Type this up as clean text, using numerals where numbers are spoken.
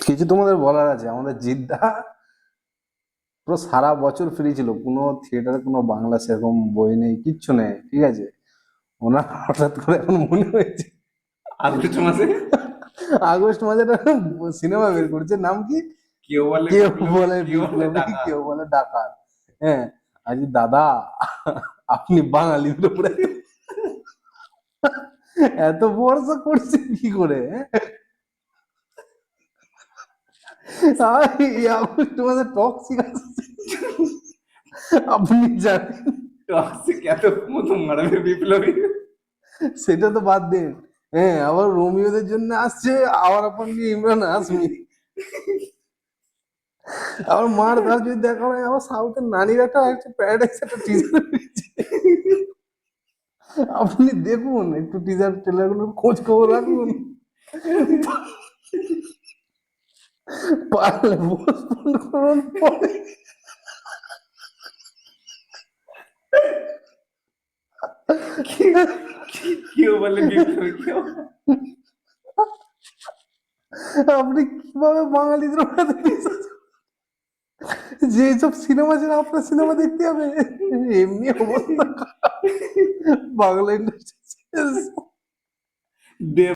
কিছু তোমাদের বলার আছে? আমাদের জিদ্দা পুরো সারা বছর ফ্রি ছিল, কোনো থিয়েটারে কোনো বাংলা সেরকম বই নেই, কিচ্ছু নেই, ঠিক আছে? ওনার হঠাৎ করে এখন মনে হয়েছে আগস্ট মাসে আগস্ট মাসে একটা সিনেমা বের করেছে, নাম কি? কেউ বলে কেউ বিপ্লবী, বলে কেউ বলে বিপ্লবী, ডাকাত। কেউ বলে ডাকাত। হ্যাঁ, আজ দাদা আপনি বাঙালিদের উপরে এত ভরসা করছে কি করে, হ্যাঁ? আর এই আগস্ট মাসে টক্সিক আসছে, আপনি জানেন? টক্সিক এত মতো মারাবে বিপ্লবী। সেটা তো বাদ দিন। হ্যাঁ, আবার রোমিওদের জন্য আসছে, আবার আপনি ইমরান হাসমি। আবার মার ধার যদি দেখা হয়, আবার সাউথের নানির একটা প্যারাডাইস একটা টিজার, আপনি দেখুন একটু টিজার ট্রেলার গুলো, খোঁজ খবর রাখুন, পারলে পোস্টপোন করুন পরে। কেউ বলে বিপ্লবী, কেউ আপনি কিভাবে বাঙালিদের উপরে এত বিশ্বাস করেন? যে সব সিনেমা ছিল আপনার সিনেমা দেখতে হবে, এমনি অবস্থা খারাপ বাংলা ইন্ডাস্ট্রি। দেব